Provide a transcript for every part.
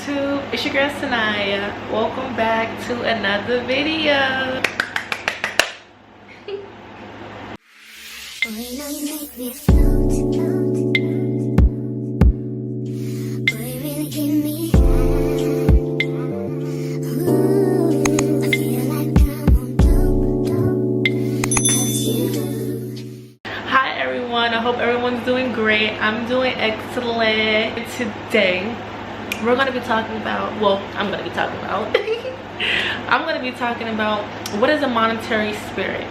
YouTube, it's your girl Sanaya. Welcome back to another video. Hi everyone, I hope everyone's doing great. I'm doing excellent. Today we're going to be talking about, I'm going to be talking about what is a monetary spirit.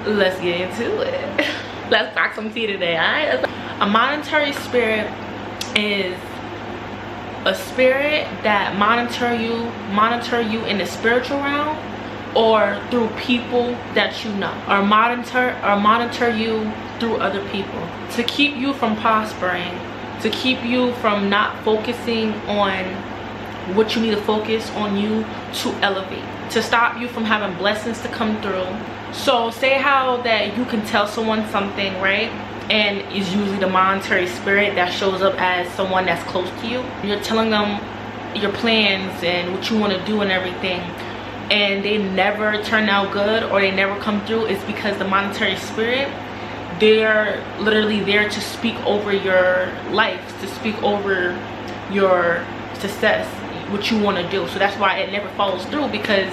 Let's get into it. Let's talk some tea today, alright? A monetary spirit is a spirit that monitor you in the spiritual realm or through people that you know, or monitor you through other people to keep you from prospering, to keep you from not focusing on what you need to focus on, you to elevate, to stop you from having blessings to come through. So say how that you can tell someone something, right? And it's usually the monetary spirit that shows up as someone that's close to you. You're telling them your plans and what you want to do and everything, and they never turn out good or they never come through. It's because the monetary spirit, they're literally there to speak over your life, to speak over your success, what you want to do. So that's why it never follows through, because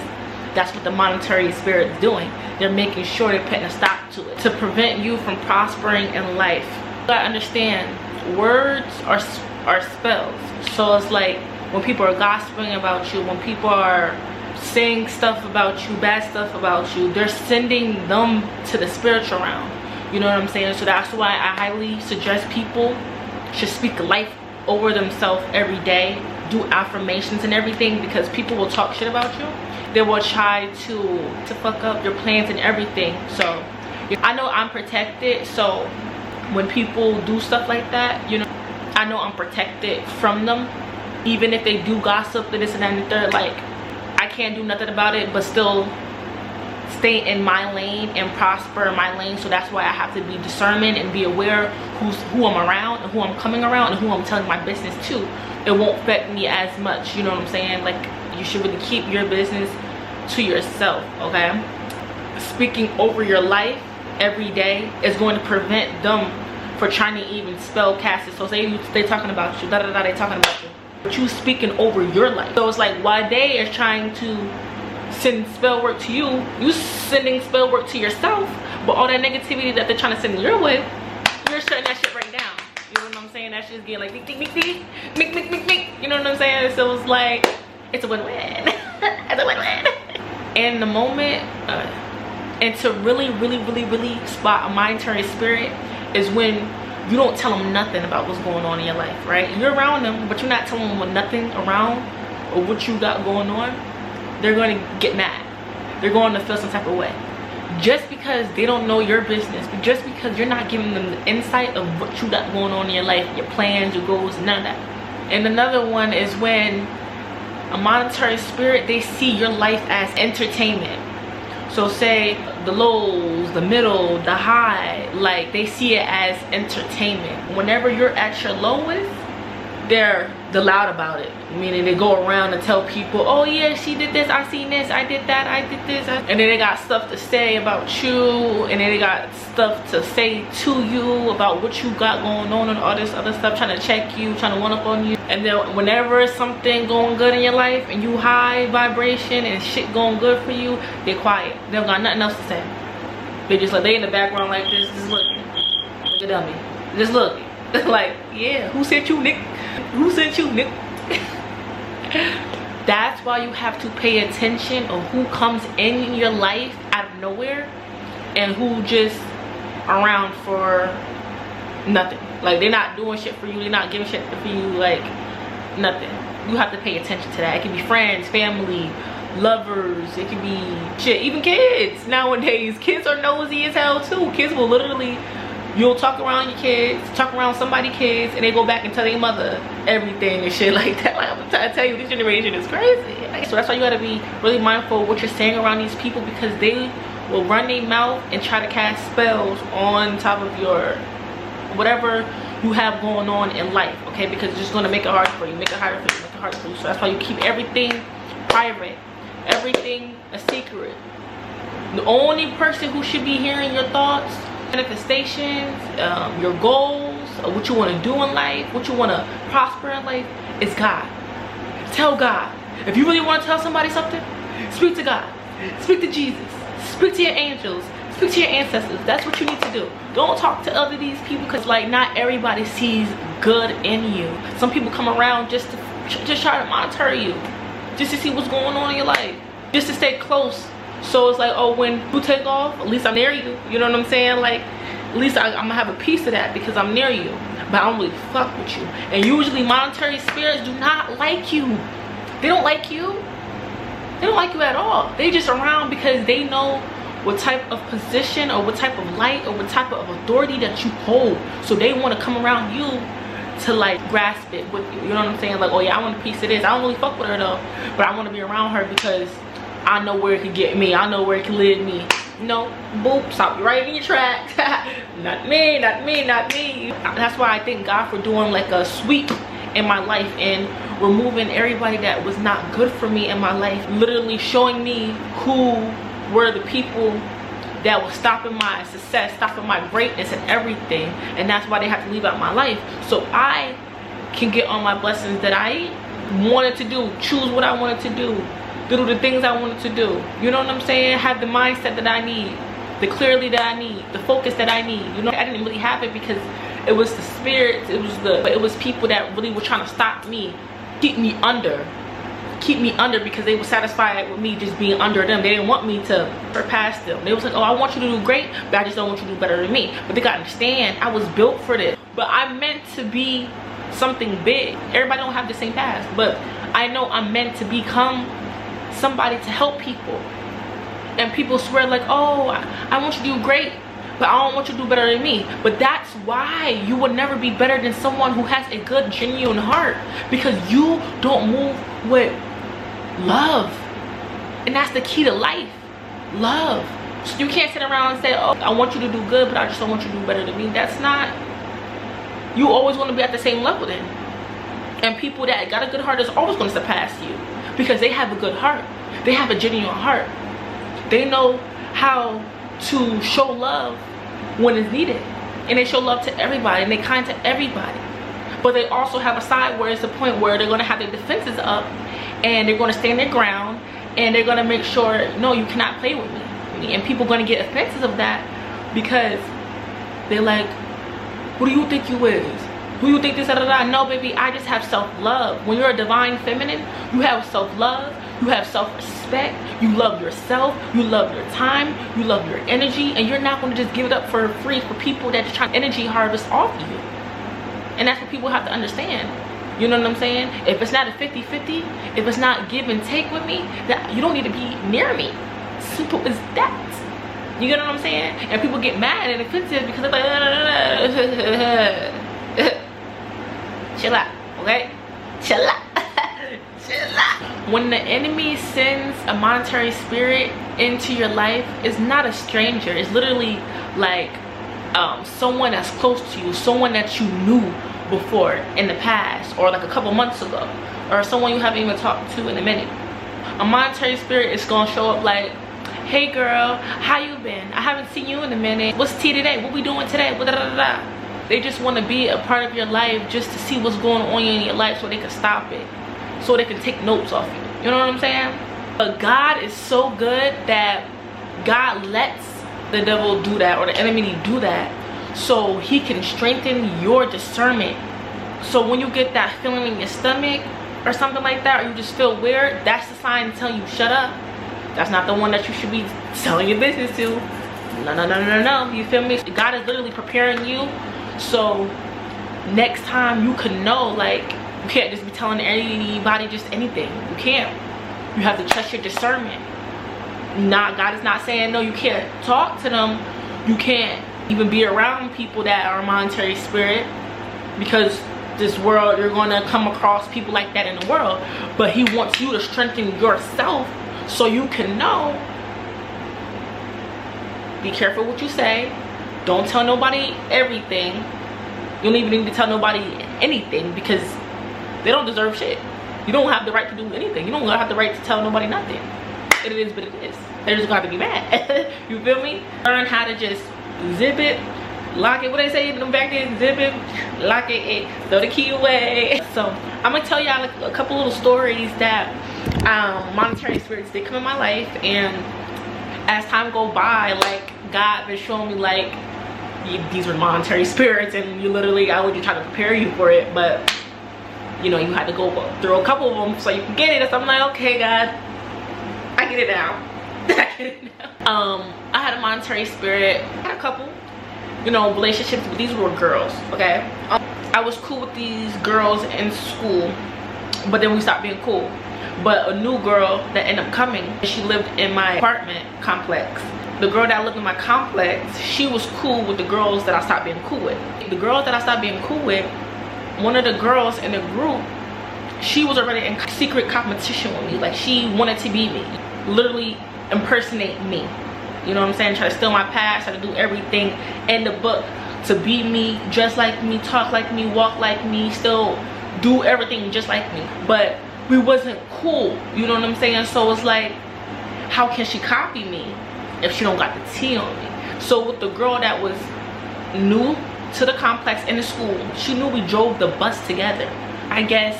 that's what the monetary spirit is doing. They're making sure they're putting a stop to it to prevent you from prospering in life. You gotta understand, words are spells. So it's like when people are gossiping about you, when people are saying stuff about you, bad stuff about you, they're sending them to the spiritual realm. You know what I'm saying? So that's why I highly suggest people should speak life over themselves every day, do affirmations and everything, because people will talk shit about you. They will try to fuck up your plans and everything. So I know I'm protected, so when people do stuff like that, you know, I know I'm protected from them. Even if they do gossip, this and that and the third, like, I can't do nothing about it, but still stay in my lane and prosper in my lane. So that's why I have to be discernment and be aware who I'm around and who I'm coming around and who I'm telling my business to. It won't affect me as much, you know what I'm saying? Like, you should really keep your business to yourself, okay? Speaking over your life every day is going to prevent them for trying to even spell cast it. So say they're talking about you, they talking about you, but you speaking over your life. So it's like, while they are trying to send spell work to you, you sending spell work to yourself, but all that negativity that they're trying to send your way, you're shutting that shit right down. You know what I'm saying? That shit's getting like make, you know what I'm saying? So it's like, it's a win-win. It's a win-win. In the moment, and to really spot a monetary spirit is when you don't tell them nothing about what's going on in your life, right? You're around them, but you're not telling them nothing around or what you got going on. They're going to get mad. They're going to feel some type of way. Just because they don't know your business, but just because you're not giving them the insight of what you got going on in your life, your plans, your goals, none of that. And another one is when a monetary spirit, they see your life as entertainment. So say the lows, the middle, the high, like they see it as entertainment. Whenever you're at your lowest, they're loud about it, meaning they go around and tell people, oh yeah, she did this, I seen this, I did that, I did this, and then they got stuff to say about you, and then they got stuff to say to you about what you got going on and all this other stuff, trying to check you, trying to one up on you. And then whenever something going good in your life and you high vibration and shit going good for you, they quiet. They don't got nothing else to say. They just like, they in the background like this, just looking like a dummy, just looking. Like, yeah, who sent you, Nick? Who sent you, Nick? That's why you have to pay attention of who comes in your life out of nowhere and who just around for nothing. Like, they're not doing shit for you, they're not giving shit for you, like nothing. You have to pay attention to that. It can be friends, family, lovers, it can be shit, even kids. Nowadays, kids are nosy as hell too. Kids will literally, you'll talk around your kids, talk around somebody's kids, and they go back and tell their mother everything and shit like that. Like, I'm trying to tell you, this generation is crazy. So that's why you gotta be really mindful of what you're saying around these people, because they will run their mouth and try to cast spells on top of your whatever you have going on in life, okay? Because it's just going to make it hard for you, make it harder for you, make it harder for you. So that's why you keep everything private, everything a secret. The only person who should be hearing your thoughts, manifestations, your goals, what you want to do in life, what you want to prosper in life, is God. Tell God. If you really want to tell somebody something, speak to God, speak to Jesus, speak to your angels, speak to your ancestors. That's what you need to do. Don't talk to other these people, because like not everybody sees good in you. Some people come around just try to monitor you, just to see what's going on in your life, just to stay close. So it's like, oh, when you take off, at least I'm near you. You know what I'm saying? Like, at least I'm gonna have a piece of that because I'm near you. But I don't really fuck with you. And usually monetary spirits do not like you. They don't like you. They don't like you at all. They just around because they know what type of position or what type of light or what type of authority that you hold. So they want to come around you to like grasp it with you. You know what I'm saying? Like, oh yeah, I want a piece of this. I don't really fuck with her though, but I want to be around her because I know where it could get me. I know where it can lead me. No, boop, stop you right in your tracks. Not me, not me, not me. That's why I thank God for doing like a sweep in my life and removing everybody that was not good for me in my life. Literally showing me who were the people that was stopping my success, stopping my greatness and everything. And that's why they have to leave out my life. So I can get on my blessings that I wanted to do, choose what I wanted to do the things I wanted to do. You know what I'm saying? Have the mindset that I need, the clarity that I need, the focus that I need. You know, I didn't really have it because it was the spirits, but it was people that really were trying to stop me, keep me under because they were satisfied with me just being under them. They didn't want me to surpass them. They was like, oh, I want you to do great, but I just don't want you to do better than me. But they gotta understand, I was built for this. But I'm meant to be something big. Everybody don't have the same path, but I know I'm meant to become somebody to help people. And people swear like, oh, I want you to do great, but I don't want you to do better than me. But that's why you will never be better than someone who has a good, genuine heart, because you don't move with love. And that's the key to life, love. So you can't sit around and say, oh, I want you to do good, but I just don't want you to do better than me. That's not, you always want to be at the same level then. And people that got a good heart is always going to surpass you because they have a good heart. They have a genuine heart. They know how to show love when it's needed, and they show love to everybody, and they kind to everybody. But they also have a side where it's a point where they're going to have their defenses up, and they're going to stand their ground, and they're going to make sure, no, you cannot play with me. And people are going to get offenses of that because they're like, who do you think you is? Who you think this, da, da, da? No, baby, I just have self-love. When you're a divine feminine, you have self-love, you have self-respect, you love yourself, you love your time, you love your energy, and you're not going to just give it up for free for people that just try to energy harvest off you. And that's what people have to understand. You know what I'm saying? If it's not a 50-50, if it's not give and take with me, that you don't need to be near me. Simple as that. You get what I'm saying? And people get mad and offensive because they're like, chill out, okay? Chill out. Chill out. When the enemy sends a monetary spirit into your life, it's not a stranger. It's literally like someone that's close to you, someone that you knew before in the past, or like a couple months ago, or someone you haven't even talked to in a minute. A monetary spirit is gonna show up like, hey girl, how you been? I haven't seen you in a minute. What's tea today? What we doing today? Da, da, da, da. They just want to be a part of your life just to see what's going on in your life so they can stop it, so they can take notes off you. You know what I'm saying? But God is so good that God lets the devil do that, or the enemy do that, so he can strengthen your discernment. So when you get that feeling in your stomach or something like that, or you just feel weird, that's the sign telling you shut up. That's not the one that you should be selling your business to. No, no, no, no, no. You feel me? God is literally preparing you, so next time you can know, like, you can't just be telling anybody just anything. You can't. You have to trust your discernment. God is not saying no, you can't talk to them. You can't even be around people that are monetary spirit, because this world, you're going to come across people like that in the world. But he wants you to strengthen yourself so you can know. Be careful what you say. Don't tell nobody everything. You don't even need to tell nobody anything because they don't deserve shit. You don't have the right to do anything. You don't have the right to tell nobody nothing. It is what it is. They're just gonna have to be mad. You feel me? Learn how to just zip it, lock it. What they say in the back there, zip it, lock it, throw the key away. So I'm gonna tell y'all like a couple little stories that monetary spirits did come in my life, and as time go by, like God been showing me like these were monetary spirits, and you literally, I would just try to prepare you for it, but you know, you had to go through a couple of them so you can get it. So I'm like, okay, God, I get it now. I get it now. I had a monetary spirit. I had a couple, you know, relationships, but these were girls, okay? I was cool with these girls in school, but then we stopped being cool. But a new girl that ended up coming, she lived in my apartment complex. The girl that lived in my complex, she was cool with the girls that I stopped being cool with. The girls that I stopped being cool with, one of the girls in the group, she was already in secret competition with me. Like, she wanted to be me, literally impersonate me. You know what I'm saying? Try to steal my past, try to do everything in the book to be me, dress like me, talk like me, walk like me, still do everything just like me. But we wasn't cool, you know what I'm saying? So it's like, how can she copy me if she don't got the T on me? So with the girl that was new to the complex in the school, she knew we drove the bus together. I guess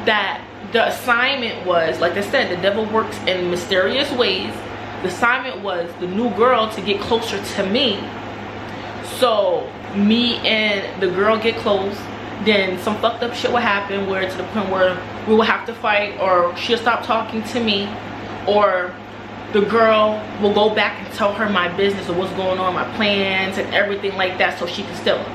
that the assignment was, like I said, the devil works in mysterious ways. The assignment was the new girl to get closer to me. So me and the girl get close, then some fucked up shit would happen, where to the point where we would have to fight, or she'll stop talking to me, or the girl will go back and tell her my business of what's going on, my plans and everything like that, so she can steal them.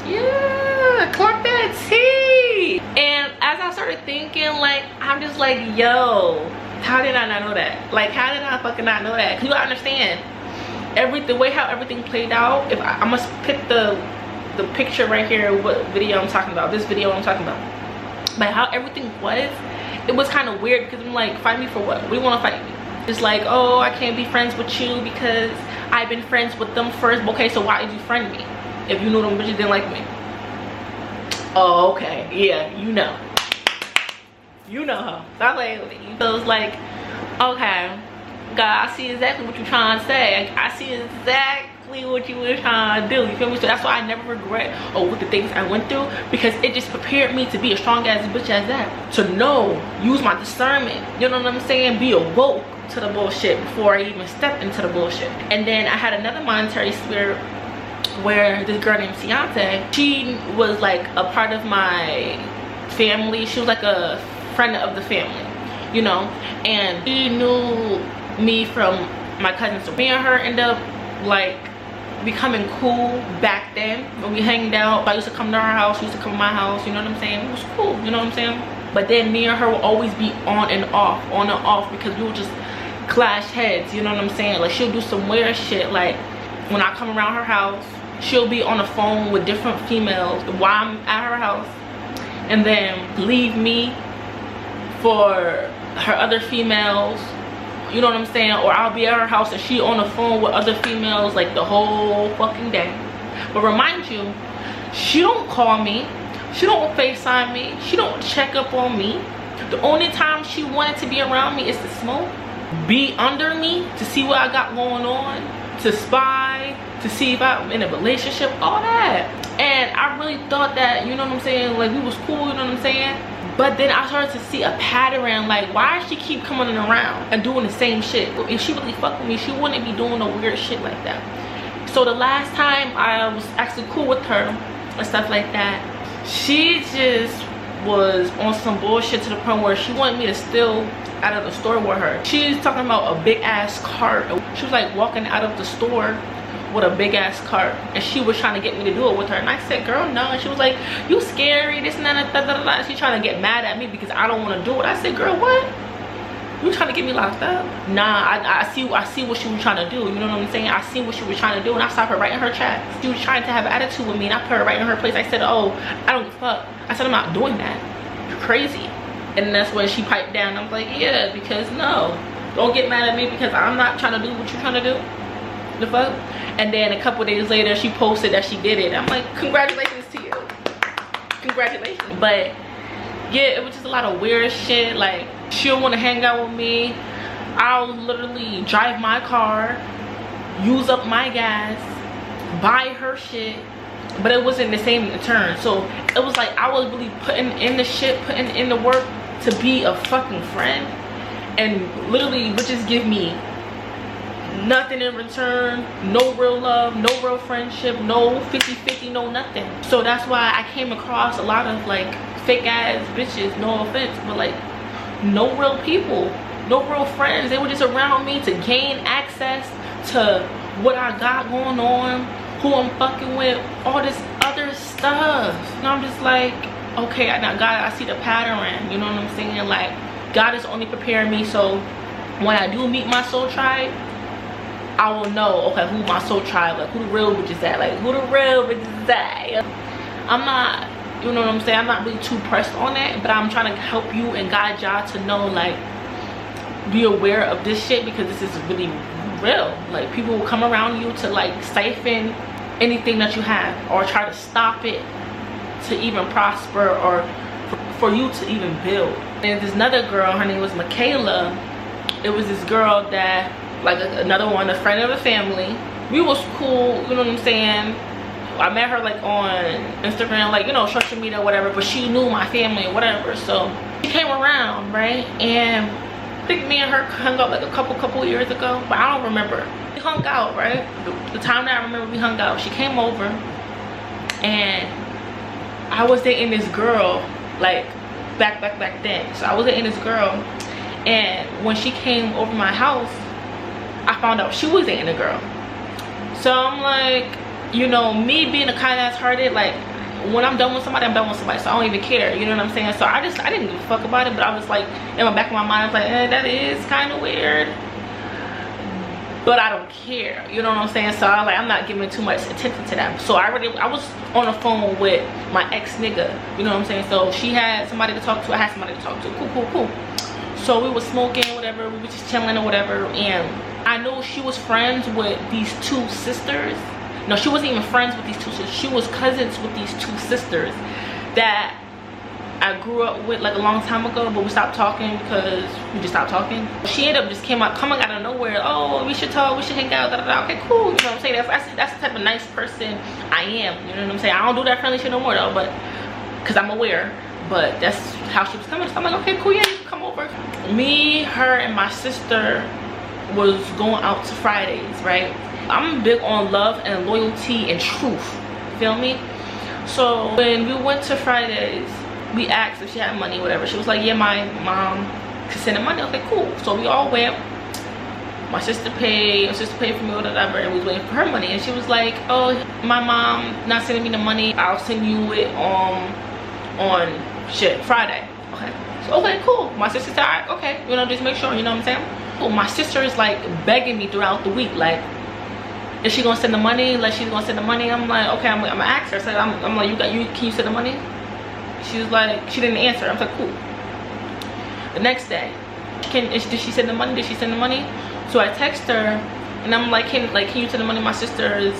Yeah, clock that T. And as I started thinking, like, I'm just like, yo, how did I not know that? Like, how did I fucking not know that? Cause you gotta understand, the way how everything played out. If I must pick the picture right here, what video I'm talking about, this video I'm talking about, but how everything was, it was kind of weird, because I'm like, fight me for what? What do you want to fight me? It's like, oh, I can't be friends with you because I've been friends with them first. Okay, so why did you friend me if you knew them bitches didn't like me? Oh, okay, yeah, you know her. So I was like, okay, God, I see exactly what you're trying to say. I see exactly what you were trying to do. You feel me? So that's why I never regret with the things I went through, because it just prepared me to be a strong ass bitch as that. To know, use my discernment. You know what I'm saying? Be awoke to the bullshit before I even stepped into the bullshit. And then I had another monetary spirit where this girl named Ciante, she was like a part of my family. She was like a friend of the family, you know, and she knew me from my cousins. So me and her ended up like becoming cool back then when we hanged out. I used to come to her house, she used to come to my house, you know what I'm saying? It was cool, you know what I'm saying? But then me and her will always be on and off, because we would just clash heads, you know what I'm saying? Like, she'll do some weird shit, like when I come around her house, she'll be on the phone with different females while I'm at her house, and then leave me for her other females, you know what I'm saying? Or I'll be at her house and she on the phone with other females like the whole fucking day. But remind you, she don't call me, she don't FaceTime me, she don't check up on me. The only time she wanted to be around me is to smoke, be under me to see what I got going on, to spy, to see if I'm in a relationship, all that. And I really thought that, you know what I'm saying, like we was cool, you know what I'm saying? But then I started to see a pattern, like, why does she keep coming around and doing the same shit? If she really fucked with me, she wouldn't be doing no weird shit like that. So the last time I was actually cool with her and stuff like that, she just was on some bullshit to the point where she wanted me to steal out of the store with her. She's talking about a big ass cart. She was like walking out of the store with a big ass cart, and she was trying to get me to do it with her, and I said, girl, no. And she was like, you scary, this and that, da, da, da. She's trying to get mad at me because I don't want to do it. I said, girl, what? You trying to get me locked up? Nah, I see what she was trying to do, you know what I'm saying? I see what she was trying to do, and I stopped her right in her tracks. She was trying to have an attitude with me, and I put her right in her place. I said, oh, I don't give a fuck. I said, I'm not doing that. You're crazy. And that's when she piped down. I was like, yeah, because no, don't get mad at me because I'm not trying to do what you're trying to do. The fuck? And then a couple days later, she posted that she did it. I'm like, congratulations to you. Congratulations. But yeah, it was just a lot of weird shit. Like, she'll want to hang out with me. I'll literally drive my car, use up my gas, buy her shit, but it wasn't the same in turn. So it was like I was really putting in the shit, putting in the work to be a fucking friend, and literally would just give me nothing in return. No real love, no real friendship, no 50-50, no nothing. So that's why I came across a lot of like fake ass bitches, no offense, but like no real people, no real friends. They were just around me to gain access to what I got going on, who I'm fucking with, all this other stuff. And I'm just like, okay, now God, I see the pattern, you know what I'm saying? Like, God is only preparing me so when I do meet my soul tribe, I will know, okay, who my soul tribe, like who the real bitches at, like who the real bitches at. I'm not, you know what I'm saying, I'm not really too pressed on that, but I'm trying to help you and guide y'all to know, like, be aware of this shit, because this is really real. Like, people will come around you to like siphon anything that you have or try to stop it to even prosper or for you to even build. And there's another girl, her name was Michaela. It was this girl that, like another one, a friend of the family. We was cool, you know what I'm saying? I met her like on Instagram, like, you know, social media or whatever, but she knew my family or whatever. So she came around, right? And I think me and her hung out like a couple years ago, but I don't remember. We hung out, right? The time that I remember we hung out, she came over and I was dating this girl, like back then. So I was dating this girl, and when she came over my house, I found out she was dating a girl. So I'm like, you know, me being a kind ass hearted, like when I'm done with somebody, I'm done with somebody, so I don't even care, you know what I'm saying? So I didn't give a fuck about it, but I was like, in the back of my mind, I was like, that is kind of weird, but I don't care, you know what I'm saying? So I was like, I'm not giving too much attention to that. So I was on the phone with my ex nigga, you know what I'm saying? So she had somebody to talk to, I had somebody to talk to. Cool. So we was smoking, whatever, we were just chilling or whatever, and I knew she was friends with these two sisters. No, she wasn't even friends with these two sisters. She was cousins with these two sisters that I grew up with like a long time ago, but we stopped talking because we just stopped talking. She ended up just coming out of nowhere. Oh, we should talk, we should hang out, Okay, cool, you know what I'm saying? That's the type of nice person I am, you know what I'm saying? I don't do that friendly shit no more though, but because I'm aware, but that's how she was coming. So I'm like, okay, cool, yeah, you can come over. Me, her, and my sister was going out to Fridays, right? I'm big on love and loyalty and truth, feel me? So when we went to Fridays, we asked if she had money, whatever. She was like, yeah, my mom could send the money. Okay, cool. So we all went. My sister paid for me, whatever, and we was waiting for her money. And she was like, oh, my mom not sending me the money, I'll send you it on Friday. Okay, so okay, cool. My sister said, all right, okay, you know, just make sure, you know what I'm saying? Well, my sister is like begging me throughout the week, like, is she gonna send the money? Like, she's gonna send the money. I'm like, okay, I'm gonna ask her. So I'm like, can you send the money? She was like, she didn't answer. I'm like, cool. The next day, did she send the money? Did she send the money? So I text her and I'm like, can you send the money? My sister is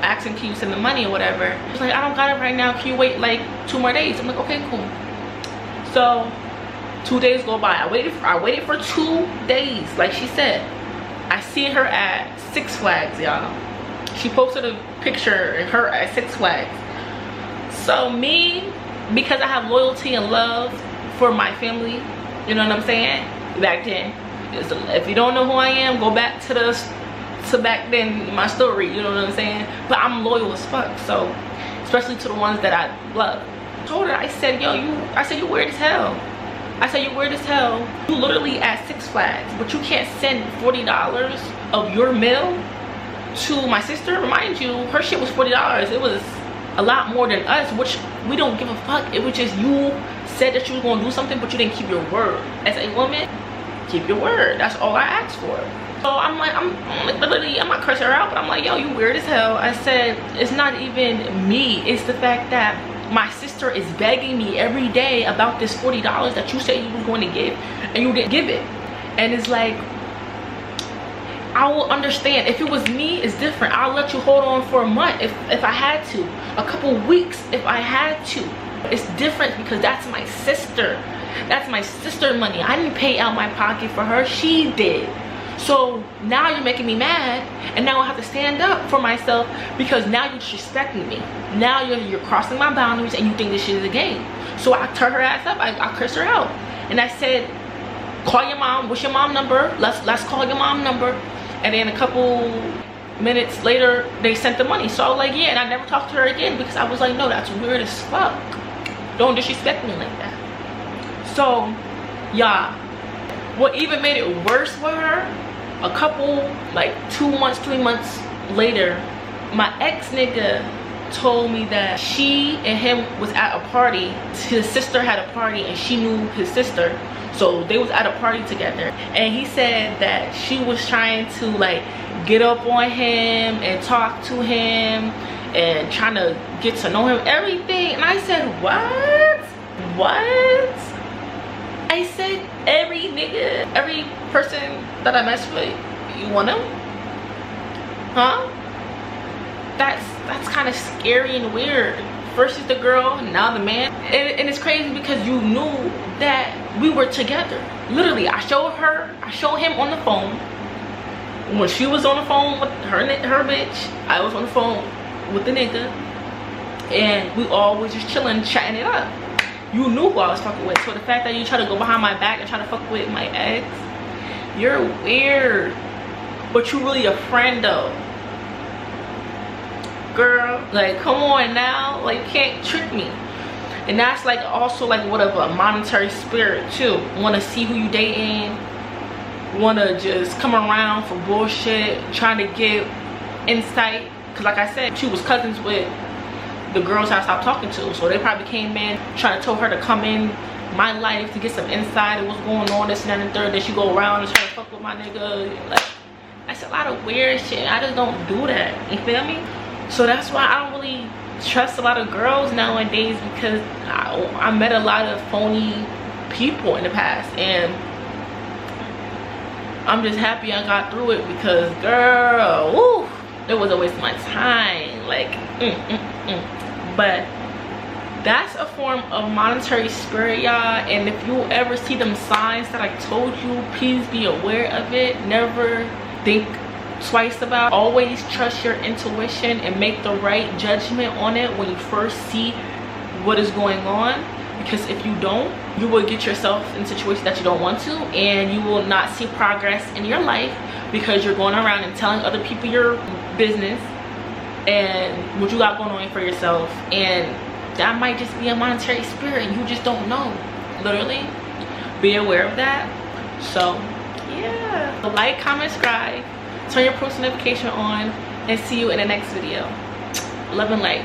asking, can you send the money or whatever? She's like, I don't got it right now. Can you wait like 2 more days? I'm like, okay, cool. So 2 days go by. I waited for 2 days, like she said. I see her at Six Flags, y'all. She posted a picture of her at Six Flags. So me, because I have loyalty and love for my family, you know what I'm saying? Back then, if you don't know who I am, go back to back then, my story, you know what I'm saying? But I'm loyal as fuck, so especially to the ones that I love. I told her, I said, yo, you weird as hell. I said, you're weird as hell. You literally at Six Flags, but you can't send $40 of your meal to my sister. Remind you, her shit was $40. It was a lot more than us, which we don't give a fuck. It was just you said that you was gonna do something, but you didn't keep your word. As a woman, keep your word. That's all I asked for. So I'm like, literally, I'm not cursing her out, but I'm like, yo, you weird as hell. I said, it's not even me. It's the fact that my sister is begging me every day about this $40 that you said you was going to give, and you didn't give it. And it's like, I will understand. If it was me, it's different. I'll let you hold on for a month if I had to, a couple weeks if I had to. It's different because that's my sister. That's my sister money. I didn't pay out my pocket for her, she did. So now you're making me mad, and now I have to stand up for myself because now you're disrespecting me. Now you're crossing my boundaries and you think this shit is a game. So I turned her ass up. I cursed her out, and I said, call your mom. What's your mom number? Let's call your mom number. And then a couple minutes later, they sent the money. So I was like, yeah, and I never talked to her again because I was like, no, that's weird as fuck. Don't disrespect me like that. So, yeah, what even made it worse with her, a couple, like 2 months, 3 months later, my ex nigga told me that she and him was at a party. His sister had a party and she knew his sister, so they was at a party together, and he said that she was trying to like get up on him and talk to him and trying to get to know him, everything. And I said, what? I said, every nigga, every person that I mess with, you want him? Huh? That's kind of scary and weird. First is the girl, now the man. And it's crazy because you knew that we were together. Literally, I showed him on the phone. When she was on the phone with her bitch, I was on the phone with the nigga. And we all was just chilling, chatting it up. You knew who I was fucking with. So the fact that you try to go behind my back and try to fuck with my ex, you're weird. But you really a friend though. Girl, like, come on now. Like, you can't trick me. And that's like also like what of a monetary spirit too. Want to see who you dating. Want to just come around for bullshit. Trying to get insight. Because like I said, she was cousins with the girls I stopped talking to, so they probably came in trying to tell her to come in my life to get some insight of what's going on, this and that and third. Then she go around and try to fuck with my nigga. Like, that's a lot of weird shit. I just don't do that, you feel me? So that's why I don't really trust a lot of girls nowadays, because I met a lot of phony people in the past, and I'm just happy I got through it, because girl, woo, it was a waste of my time. Like, But that's a form of monetary spirit, y'all. And if you ever see them signs that I told you, please be aware of it. Never think twice about it. Always trust your intuition and make the right judgment on it when you first see what is going on. Because if you don't, you will get yourself in situations that you don't want to, and you will not see progress in your life because you're going around and telling other people your business and what you got going on for yourself, and that might just be a monetary spirit. You just don't know. Literally, be aware of that. So yeah, like, comment, subscribe, turn your post notification on, and see you in the next video. Love and light.